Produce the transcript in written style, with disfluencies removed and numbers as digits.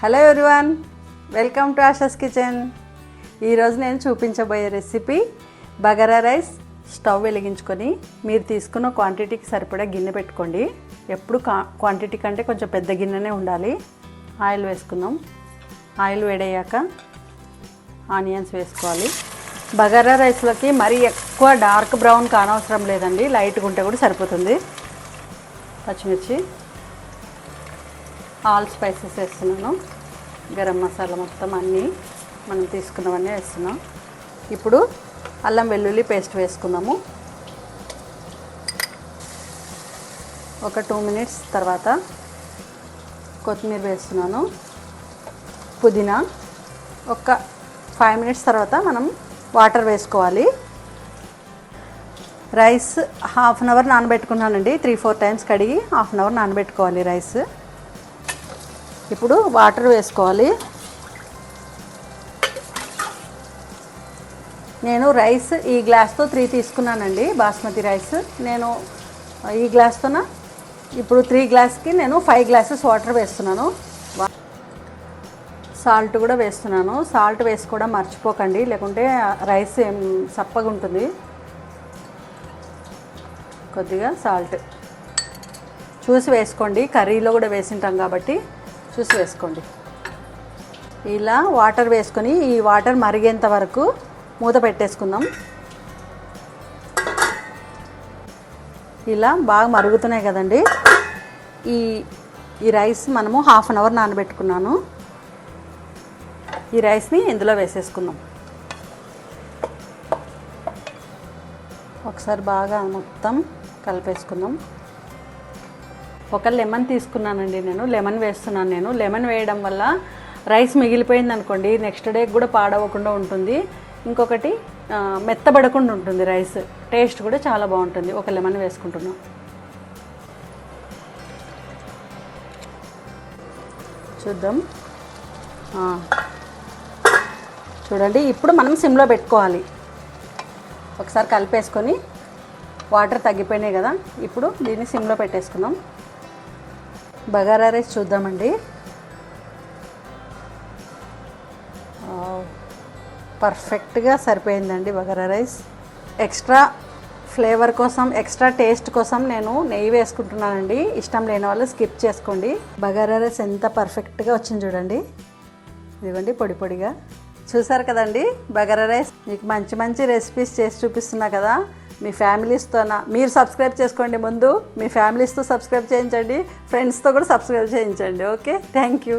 Hello everyone, welcome to ASHAs kitchen. ఈరోజు నేను చూపించబోయే రెసిపీ బగారా రైస్. స్టవ్ వెలిగించుకొని మీరు తీసుకున్న క్వాంటిటీకి సరిపడా గిన్నె పెట్టుకోండి. ఎప్పుడు క్వాంటిటీ కంటే కొంచెం పెద్ద గిన్నెనే ఉండాలి. ఆయిల్ వేసుకుందాం. ఆయిల్ వేడయ్యాక ఆనియన్స్ వేసుకోవాలి. బగారా రైస్లోకి మరీ ఎక్కువ డార్క్ బ్రౌన్ కానవసరం లేదండి, లైట్గా ఉంటే కూడా సరిపోతుంది. పచ్చిమిర్చి, ఆల్ స్పైసెస్ వేస్తున్నాను. గరం మసాలా మొత్తం అన్నీ మనం తీసుకున్నవన్నీ వేస్తున్నాం. ఇప్పుడు అల్లం వెల్లుల్లి పేస్ట్ వేసుకున్నాము. ఒక 2 మినిట్స్ తర్వాత కొత్తిమీర వేస్తున్నాను. పుదీనా. ఒక 5 మినిట్స్ తర్వాత మనం వాటర్ వేసుకోవాలి. రైస్ హాఫ్ అన్ అవర్ నానబెట్టుకున్నానండి. 3-4 టైమ్స్ కడిగి హాఫ్ అన్ అవర్ నానబెట్టుకోవాలి రైస్. ఇప్పుడు వాటర్ వేసుకోవాలి. నేను రైస్ ఈ గ్లాస్తో 3 తీసుకున్నానండి, బాస్మతి రైస్. నేను ఈ గ్లాస్తోన ఇప్పుడు 3 గ్లాస్కి నేను 5 గ్లాసెస్ వాటర్ వేస్తున్నాను. సాల్ట్ కూడా వేస్తున్నాను. సాల్ట్ వేసుకోవడం మర్చిపోకండి, లేకుంటే రైస్ సప్పగా ఉంటుంది. కొద్దిగా సాల్ట్ చూసి వేసుకోండి, కర్రీలో కూడా వేసింటాం కాబట్టి చూసి వేసుకోండి. ఇలా వాటర్ వేసుకొని ఈ వాటర్ మరిగేంత వరకు మూత పెట్టేసుకుందాం. ఇలా బాగా మరుగుతున్నాయి కదండి. ఈ రైస్ మనము హాఫ్ అన్ అవర్ నానబెట్టుకున్నాను. ఈ రైస్ని ఇందులో వేసేసుకుందాం. ఒకసారి బాగా మొత్తం కలిపేసుకుందాం. ఒక లెమన్ తీసుకున్నానండి, నేను లెమన్ వేస్తున్నాను. నేను లెమన్ వేయడం వల్ల రైస్ మిగిలిపోయింది అనుకోండి, నెక్స్ట్ డే కూడా పాడవకుండా ఉంటుంది. ఇంకొకటి మెత్తబడకుండా ఉంటుంది రైస్, టేస్ట్ కూడా చాలా బాగుంటుంది. ఒక లెమన్ వేసుకుంటున్నాం. చూద్దాం. చూడండి, ఇప్పుడు మనం సిమ్లో పెట్టుకోవాలి. ఒకసారి కలిపేసుకొని వాటర్ తగ్గిపోయినాయి కదా, ఇప్పుడు దీన్ని సిమ్లో పెట్టేసుకుందాం. బగారా రైస్ చూద్దామండి. పర్ఫెక్ట్గా సరిపోయిందండి బగారా రైస్. ఎక్స్ట్రా ఫ్లేవర్ కోసం, ఎక్స్ట్రా టేస్ట్ కోసం నేను నెయ్యి వేసుకుంటున్నానండి. ఇష్టం లేని వాళ్ళు స్కిప్ చేసుకోండి. బగారా రైస్ ఎంత పర్ఫెక్ట్గా వచ్చింది చూడండి. ఇదిగోండి పొడి పొడిగా. చూసారు కదండి బగారా రైస్. మీకు మంచి మంచి రెసిపీస్ చేసి చూపిస్తున్నా కదా. మీ ఫ్యామిలీస్తో మీరు సబ్స్క్రైబ్ చేసుకోండి. ముందు మీ ఫ్యామిలీస్తో సబ్స్క్రైబ్ చేయించండి, ఫ్రెండ్స్తో కూడా సబ్స్క్రైబ్ చేయించండి. Okay, thank you.